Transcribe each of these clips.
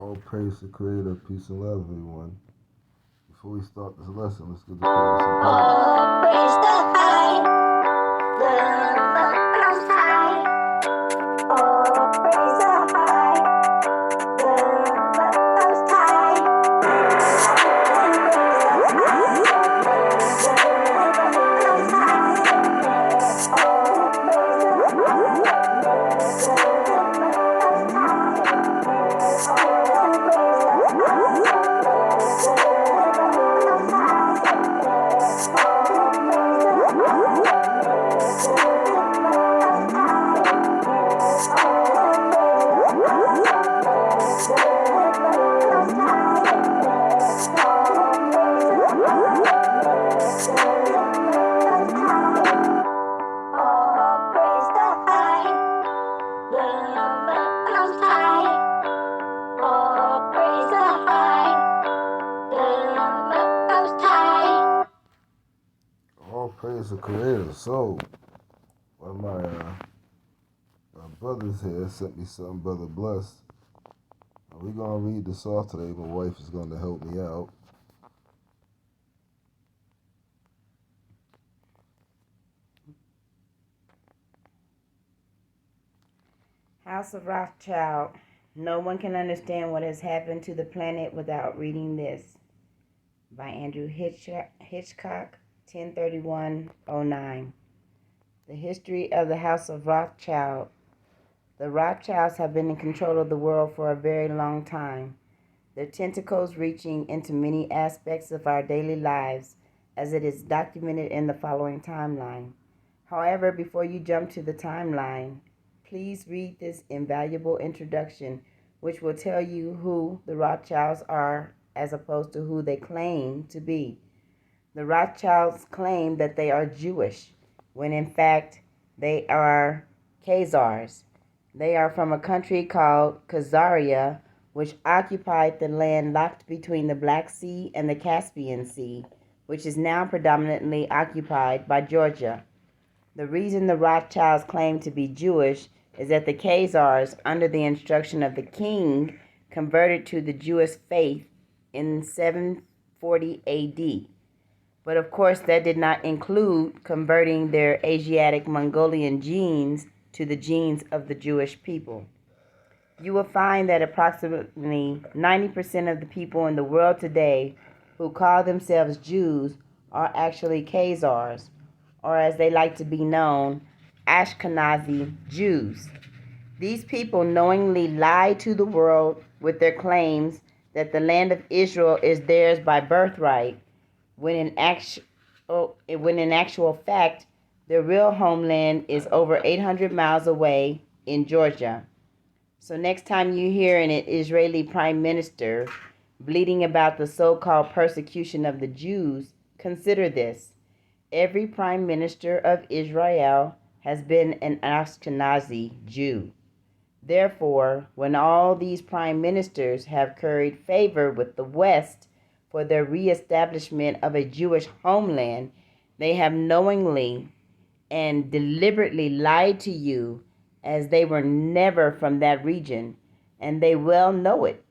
All praise to Creator, peace and love, everyone. Before we start this lesson, let's give the Creator some praise. All praise the high, the most high. All praise the high, the most high. All praise the Creator. So, one of my brothers here sent me something, Brother Bless. We're going to read this off today. My wife is going to help me out. House of Rothschild. No one can understand what has happened to the planet without reading this. By Andrew Hitchcock, 1031-09. The history of the House of Rothschild. The Rothschilds have been in control of the world for a very long time, their tentacles reaching into many aspects of our daily lives, as it is documented in the following timeline. However, before you jump to the timeline, please read this invaluable introduction, which will tell you who the Rothschilds are as opposed to who they claim to be. The Rothschilds claim that they are Jewish, when in fact they are Khazars. They are from a country called Khazaria, which occupied the land locked between the Black Sea and the Caspian Sea, which is now predominantly occupied by Georgia. The reason the Rothschilds claim to be Jewish is that the Khazars, under the instruction of the king, converted to the Jewish faith in 740 AD. But of course, that did not include converting their Asiatic Mongolian genes to the genes of the Jewish people. You will find that approximately 90% of the people in the world today who call themselves Jews are actually Khazars, or as they like to be known, Ashkenazi Jews. These people knowingly lie to the world with their claims that the land of Israel is theirs by birthright, when in actual fact, their real homeland is over 800 miles away in Georgia. So next time you hear an Israeli prime minister bleating about the so-called persecution of the Jews, consider this. Every prime minister of Israel has been an Ashkenazi Jew. Therefore, when all these prime ministers have curried favor with the West for their reestablishment of a Jewish homeland, they have knowingly and deliberately lied to you, as they were never from that region, and they well know it,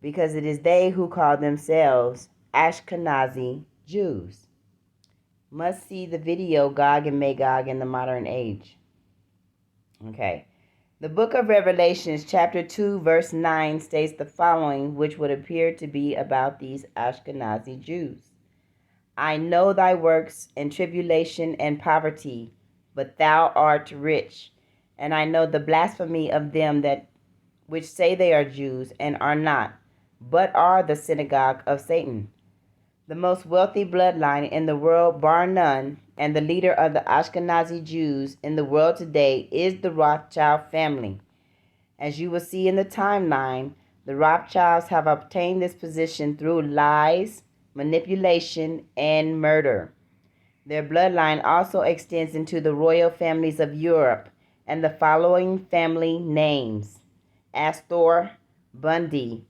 because it is they who call themselves Ashkenazi Jews. Must see the video Gog and Magog in the Modern Age. Okay. The book of Revelations, chapter 2, verse 9, states the following, which would appear to be about these Ashkenazi Jews. I know thy works and tribulation and poverty, but thou art rich. And I know the blasphemy of them that which say they are Jews and are not, but are the synagogue of Satan. The most wealthy bloodline in the world, bar none, and the leader of the Ashkenazi Jews in the world today is the Rothschild family. As you will see in the timeline, the Rothschilds have obtained this position through lies, manipulation, and murder. Their bloodline also extends into the royal families of Europe and the following family names: Astor, Bundy,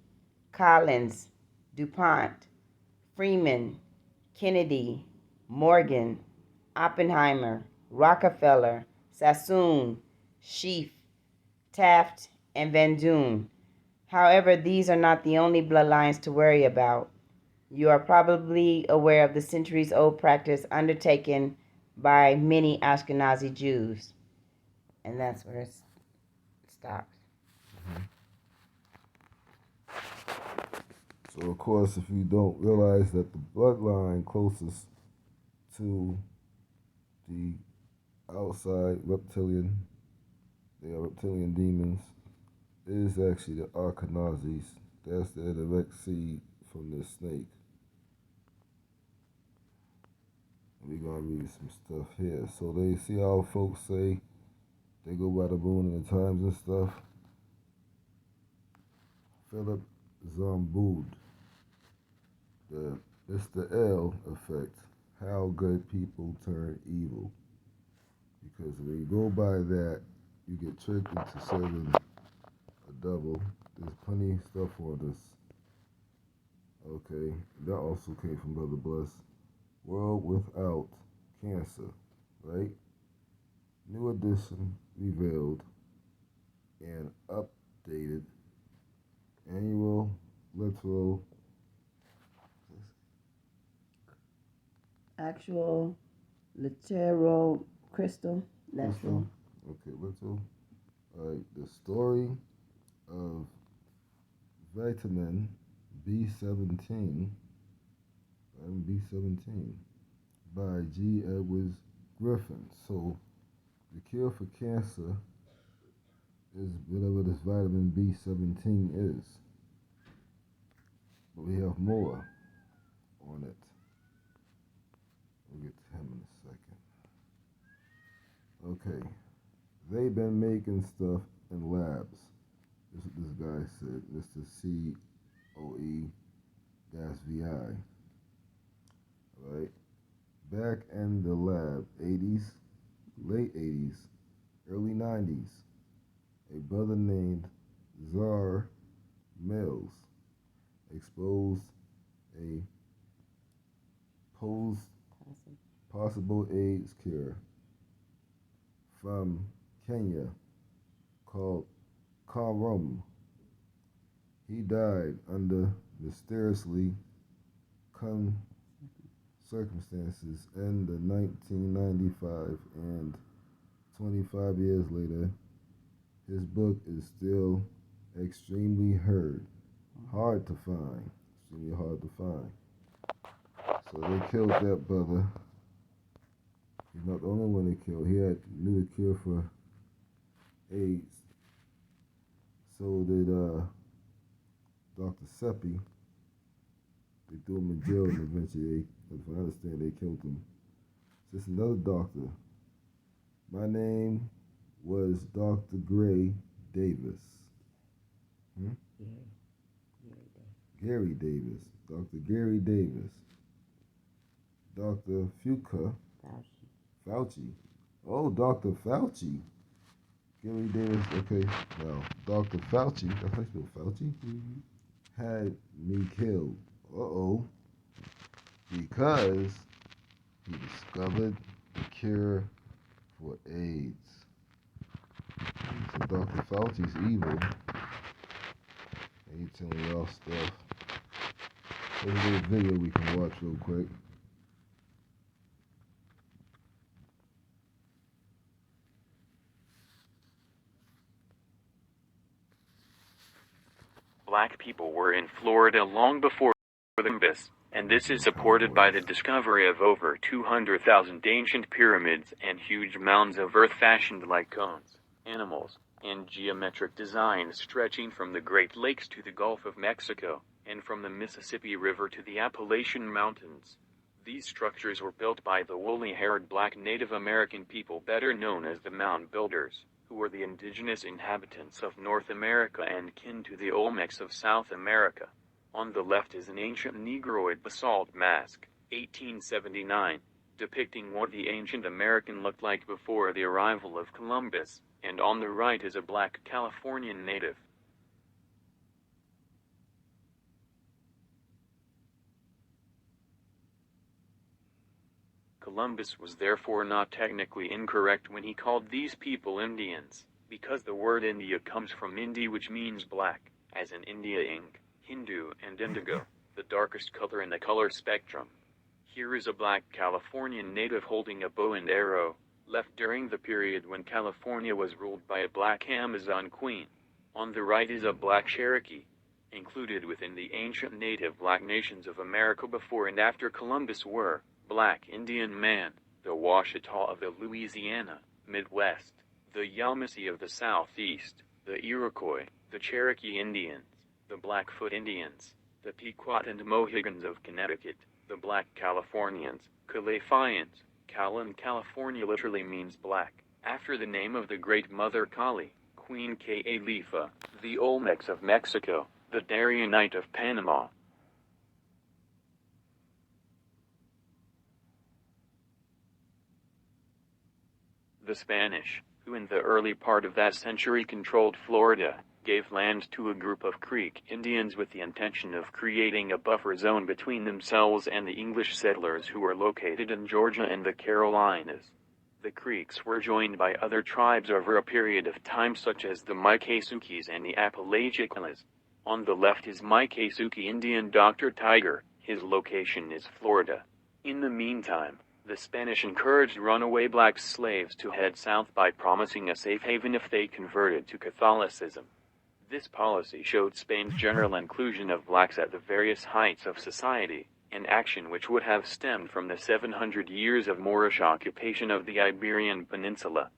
Collins, DuPont, Freeman, Kennedy, Morgan, Oppenheimer, Rockefeller, Sassoon, Schiff, Taft, and Van Doon. However, these are not the only bloodlines to worry about. You are probably aware of the centuries-old practice undertaken by many Ashkenazi Jews. And that's where it stops. So, of course, if you don't realize that the bloodline closest to the outside reptilian, they are reptilian demons, is actually the Ashkenazis. That's the direct seed from the snake. We're going to read some stuff here. So they see how folks say they go by the moon and the times and stuff. Philip Zomboud. It's the L effect. How good people turn evil. Because when you go by that, you get tricked into serving a double. There's plenty of stuff on this. Okay, that also came from Brother Bless. World Without Cancer, right? New edition, revealed, and updated. Annual literal. Actual literal crystal. Crystal. Okay, literal. Alright, the story of vitamin B17 and B17 by G. Edwards Griffin. So the cure for cancer is whatever this vitamin B17 is. But we have more on it. We'll get to him in a second. Okay. They've been making stuff in labs. This is what this guy said. Mr. COE-VI. Alright. Back in the lab, 80s, late 80s, early 90s, a brother named Czar Mills exposed a possible AIDS cure from Kenya called Karum. He died under mysteriously circumstances in the 1995, and 25 years later, his book is still extremely hard to find. Extremely hard to find. So they killed that brother. He's not the only one they killed. He knew the cure for AIDS. So did Dr. Seppi. They threw him in jail, and eventually, if I understand, they killed him. Just another doctor. My name was Dr. Gray Davis. Gary Davis. Dr. Gary Davis. Dr. Fauci. Oh, Dr. Fauci. Gary Davis, okay. Now, Dr. Fauci, that's how you spell Fauci, had me killed. Uh-oh. Because he discovered the cure for AIDS. So Dr. Fauci's evil. And he's telling y'all stuff. There's a little video we can watch real quick. Black people were in Florida long before Columbus, and this is supported by the discovery of over 200,000 ancient pyramids and huge mounds of earth fashioned like cones, animals, and geometric designs stretching from the Great Lakes to the Gulf of Mexico, and from the Mississippi River to the Appalachian Mountains. These structures were built by the woolly-haired black Native American people better known as the Mound Builders, who were the indigenous inhabitants of North America and kin to the Olmecs of South America. On the left is an ancient Negroid basalt mask, 1879, depicting what the ancient American looked like before the arrival of Columbus, and on the right is a black Californian native. Columbus was therefore not technically incorrect when he called these people Indians, because the word India comes from Indi, which means black. as in India ink, Hindu, and indigo, the darkest color in the color spectrum. Here is a black Californian native holding a bow and arrow, left during the period when California was ruled by a black Amazon queen. On the right is a black Cherokee, included within the ancient native black nations of America before and after Columbus were black Indian man, the Washita of the Louisiana Midwest, the Yamasee of the Southeast, the Iroquois, the Cherokee Indians, the Blackfoot Indians, the Pequot and Mohegans of Connecticut, the Black Californians, Calafians. Cal in California literally means black, after the name of the Great Mother Kali, Queen Califa, the Olmecs of Mexico, the Darionite of Panama. The Spanish, who in the early part of that century controlled Florida, gave land to a group of Creek Indians with the intention of creating a buffer zone between themselves and the English settlers who were located in Georgia and the Carolinas. The Creeks were joined by other tribes over a period of time such as the Miccosukes and the Apalachicolas. On the left is Miccosukee Indian Dr. Tiger, his location is Florida. In the meantime, the Spanish encouraged runaway black slaves to head south by promising a safe haven if they converted to Catholicism. This policy showed Spain's general inclusion of blacks at the various heights of society, an action which would have stemmed from the 700 years of Moorish occupation of the Iberian Peninsula.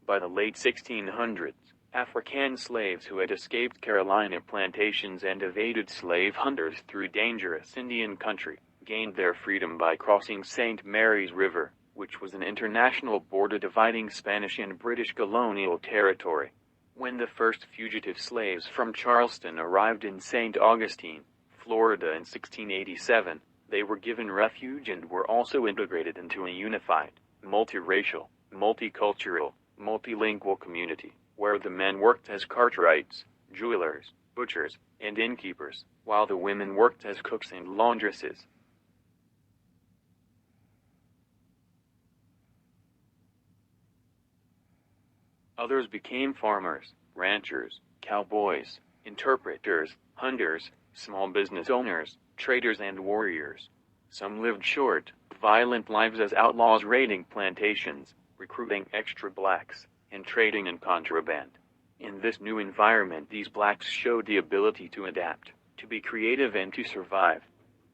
By the late 1600s, African slaves who had escaped Carolina plantations and evaded slave hunters through dangerous Indian country gained their freedom by crossing St. Mary's River, which was an international border dividing Spanish and British colonial territory. When the first fugitive slaves from Charleston arrived in St. Augustine, Florida in 1687, they were given refuge and were also integrated into a unified, multiracial, multicultural, multilingual community, where the men worked as cartwrights, jewelers, butchers, and innkeepers, while the women worked as cooks and laundresses. Others became farmers, ranchers, cowboys, interpreters, hunters, small business owners, traders and warriors. Some lived short, violent lives as outlaws raiding plantations, recruiting extra blacks, and trading in contraband. In this new environment, these blacks showed the ability to adapt, to be creative and to survive.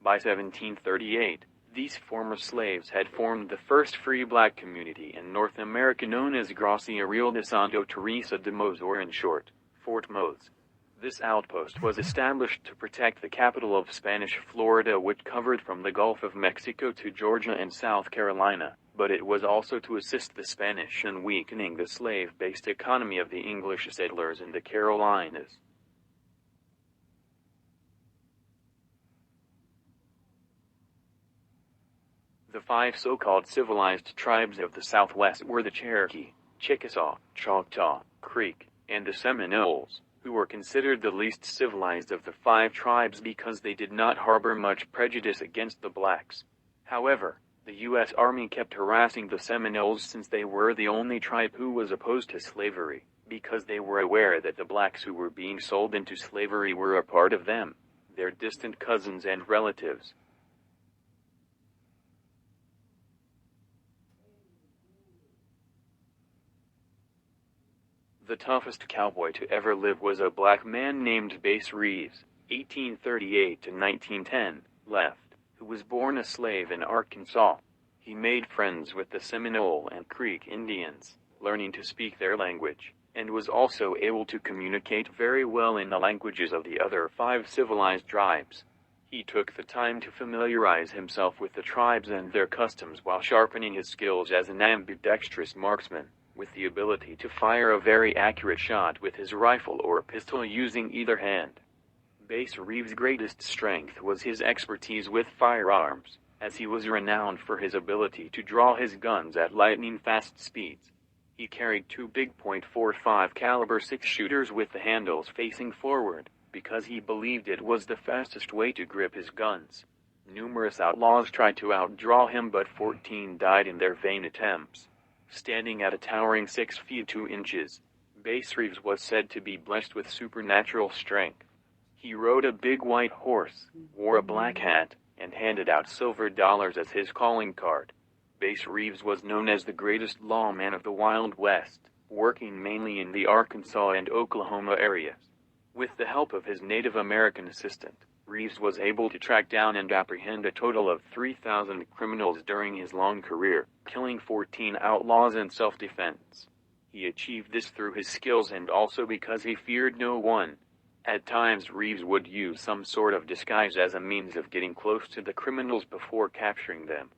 By 1738, these former slaves had formed the first free black community in North America known as Gracia Real de Santo Teresa de Mos, or in short, Fort Mose. This outpost was established to protect the capital of Spanish Florida, which covered from the Gulf of Mexico to Georgia and South Carolina, but it was also to assist the Spanish in weakening the slave-based economy of the English settlers in the Carolinas. The five so-called civilized tribes of the Southwest were the Cherokee, Chickasaw, Choctaw, Creek, and the Seminoles, who were considered the least civilized of the five tribes because they did not harbor much prejudice against the blacks. However, the U.S. Army kept harassing the Seminoles since they were the only tribe who was opposed to slavery, because they were aware that the blacks who were being sold into slavery were a part of them, their distant cousins and relatives. The toughest cowboy to ever live was a black man named Bass Reeves, 1838 to 1910, left, who was born a slave in Arkansas. He made friends with the Seminole and Creek Indians, learning to speak their language, and was also able to communicate very well in the languages of the other five civilized tribes. He took the time to familiarize himself with the tribes and their customs while sharpening his skills as an ambidextrous marksman, with the ability to fire a very accurate shot with his rifle or pistol using either hand. Bass Reeves' greatest strength was his expertise with firearms, as he was renowned for his ability to draw his guns at lightning-fast speeds. He carried two big .45 caliber six-shooters with the handles facing forward, because he believed it was the fastest way to grip his guns. Numerous outlaws tried to outdraw him, but 14 died in their vain attempts. Standing at a towering 6 feet 2 inches, Bass Reeves was said to be blessed with supernatural strength. He rode a big white horse, wore a black hat, and handed out silver dollars as his calling card. Bass Reeves was known as the greatest lawman of the Wild West, working mainly in the Arkansas and Oklahoma areas. With the help of his Native American assistant, Reeves was able to track down and apprehend a total of 3,000 criminals during his long career, killing 14 outlaws in self-defense. He achieved this through his skills and also because he feared no one. At times Reeves would use some sort of disguise as a means of getting close to the criminals before capturing them.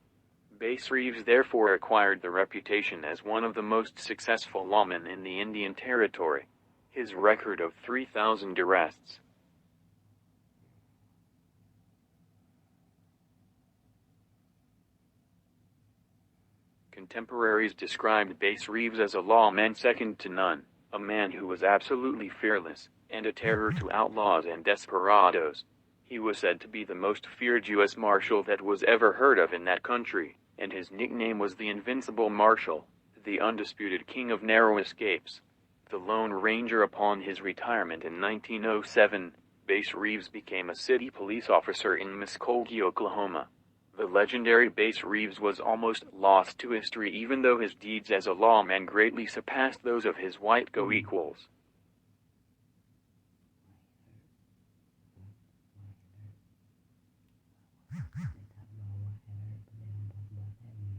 Bass Reeves therefore acquired the reputation as one of the most successful lawmen in the Indian Territory. His record of 3,000 arrests. Contemporaries described Bass Reeves as a lawman second to none, a man who was absolutely fearless, and a terror to outlaws and desperados. He was said to be the most feared U.S. Marshal that was ever heard of in that country, and his nickname was the Invincible Marshal, the undisputed king of narrow escapes. The Lone Ranger. Upon his retirement in 1907, Bass Reeves became a city police officer in Muskogee, Oklahoma. The legendary Bass Reeves was almost lost to history even though his deeds as a lawman greatly surpassed those of his white co-equals.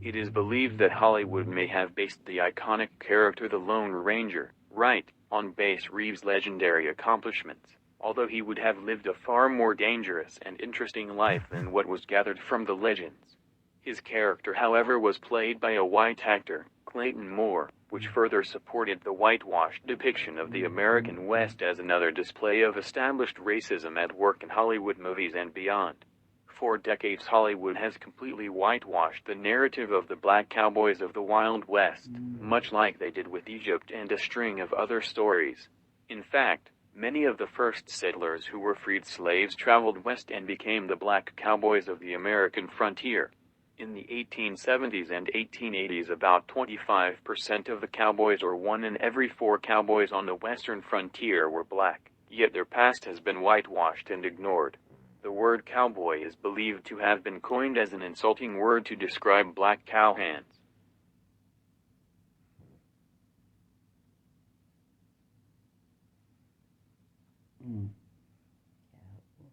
It is believed that Hollywood may have based the iconic character the Lone Ranger, right, on Bass Reeves' legendary accomplishments, although he would have lived a far more dangerous and interesting life than what was gathered from the legends. His character, however, was played by a white actor, Clayton Moore, which further supported the whitewashed depiction of the American West as another display of established racism at work in Hollywood movies and beyond. For decades Hollywood has completely whitewashed the narrative of the black cowboys of the Wild West, much like they did with Egypt and a string of other stories. In fact, many of the first settlers who were freed slaves traveled west and became the black cowboys of the American frontier. In the 1870s and 1880s, about 25% of the cowboys, or 1 in every 4 cowboys on the western frontier, were black, yet their past has been whitewashed and ignored. The word cowboy is believed to have been coined as an insulting word to describe black cowhands.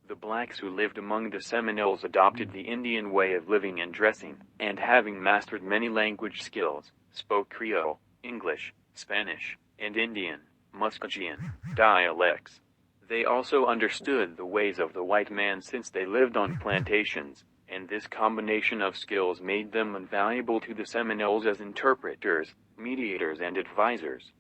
The blacks who lived among the Seminoles adopted the Indian way of living and dressing, and having mastered many language skills, spoke Creole, English, Spanish, and Indian, Muskogean, dialects. They also understood the ways of the white man since they lived on plantations, and this combination of skills made them invaluable to the Seminoles as interpreters, mediators, and advisors.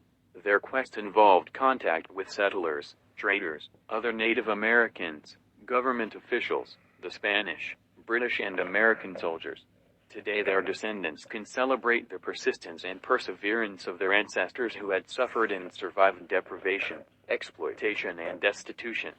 Their quest involved contact with settlers, traders, other Native Americans, government officials, the Spanish, British, and American soldiers. Today their descendants can celebrate the persistence and perseverance of their ancestors who had suffered and survived deprivation, exploitation, and destitution.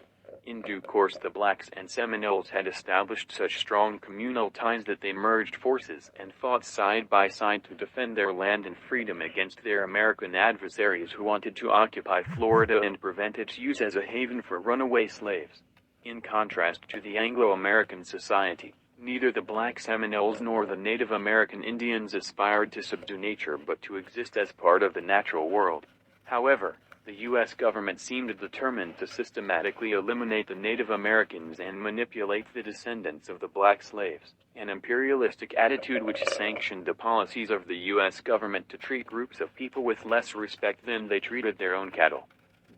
In due course the blacks and Seminoles had established such strong communal ties that they merged forces and fought side by side to defend their land and freedom against their American adversaries who wanted to occupy Florida and prevent its use as a haven for runaway slaves. In contrast to the Anglo-American society, neither the black Seminoles nor the Native American Indians aspired to subdue nature but to exist as part of the natural world. However, the U.S. government seemed determined to systematically eliminate the Native Americans and manipulate the descendants of the black slaves, an imperialistic attitude which sanctioned the policies of the U.S. government to treat groups of people with less respect than they treated their own cattle.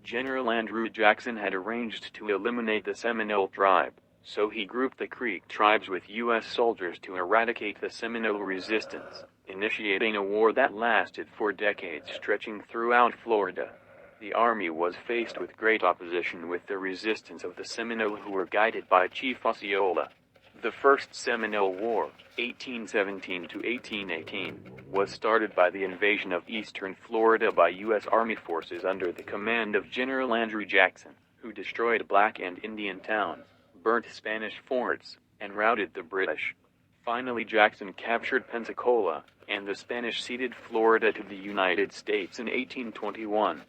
General Andrew Jackson had arranged to eliminate the Seminole tribe, so he grouped the Creek tribes with U.S. soldiers to eradicate the Seminole resistance, initiating a war that lasted for decades, stretching throughout Florida. The army was faced with great opposition with the resistance of the Seminole, who were guided by Chief Osceola. The First Seminole War, 1817 to 1818, was started by the invasion of eastern Florida by U.S. Army forces under the command of General Andrew Jackson, who destroyed black and Indian towns, burnt Spanish forts, and routed the British. Finally, Jackson captured Pensacola, and the Spanish ceded Florida to the United States in 1821.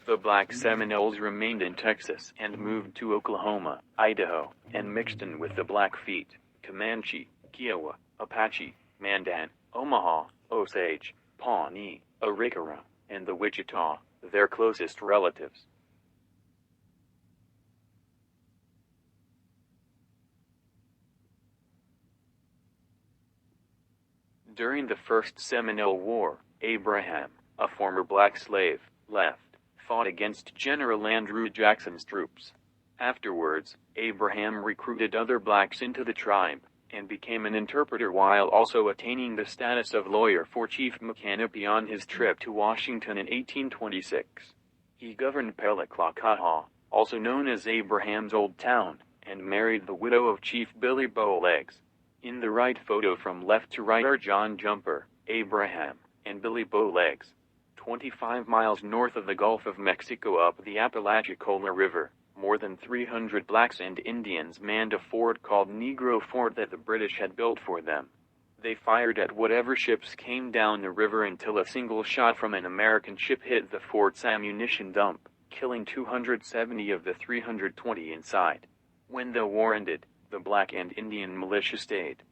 The black Seminoles remained in Texas and moved to Oklahoma, Idaho, and mixed in with the Blackfeet, Comanche, Kiowa, Apache, Mandan, Omaha, Osage, Pawnee, Arikara, and the Wichita, their closest relatives. During the First Seminole War, Abraham, a former black slave, fought against General Andrew Jackson's troops. Afterwards, Abraham recruited other blacks into the tribe, and became an interpreter while also attaining the status of lawyer for Chief Macanopy on his trip to Washington in 1826. He governed Pelaclacahah, also known as Abraham's Old Town, and married the widow of Chief Billy Bowlegs. In the right photo from left to right are John Jumper, Abraham, and Billy Bowlegs. 25 miles north of the Gulf of Mexico up the Apalachicola River, more than 300 blacks and Indians manned a fort called Negro Fort that the British had built for them. They fired at whatever ships came down the river until a single shot from an American ship hit the fort's ammunition dump, killing 270 of the 320 inside. When the war ended, the black and Indian militia stayed.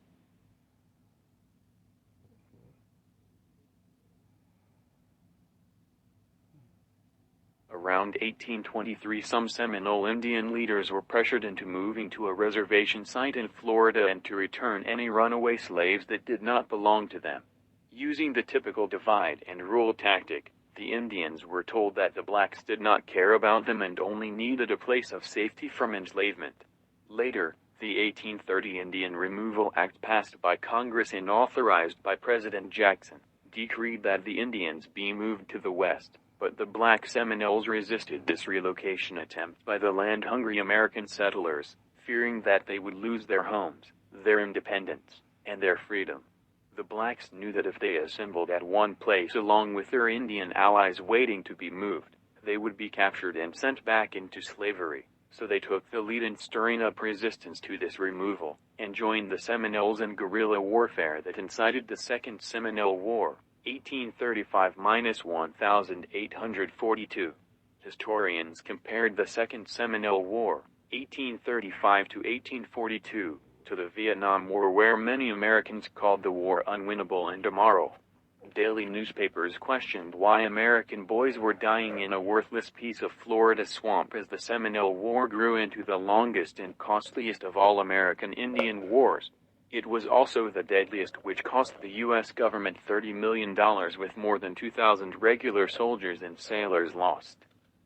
Around 1823, some Seminole Indian leaders were pressured into moving to a reservation site in Florida and to return any runaway slaves that did not belong to them. Using the typical divide and rule tactic, the Indians were told that the blacks did not care about them and only needed a place of safety from enslavement. Later, the 1830 Indian Removal Act, passed by Congress and authorized by President Jackson, decreed that the Indians be moved to the west. But the black Seminoles resisted this relocation attempt by the land-hungry American settlers, fearing that they would lose their homes, their independence, and their freedom. The blacks knew that if they assembled at one place along with their Indian allies waiting to be moved, they would be captured and sent back into slavery. So they took the lead in stirring up resistance to this removal, and joined the Seminoles in guerrilla warfare that incited the Second Seminole War. 1835–1842. Historians compared the Second Seminole War, 1835 to 1842, to the Vietnam War, where many Americans called the war unwinnable and immoral. Daily newspapers questioned why American boys were dying in a worthless piece of Florida swamp as the Seminole War grew into the longest and costliest of all American Indian wars. It was also the deadliest, which cost the U.S. government $30 million, with more than 2,000 regular soldiers and sailors lost.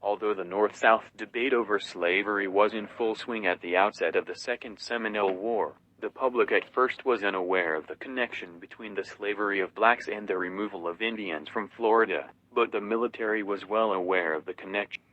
Although the North-South debate over slavery was in full swing at the outset of the Second Seminole War, the public at first was unaware of the connection between the slavery of blacks and the removal of Indians from Florida, but the military was well aware of the connection.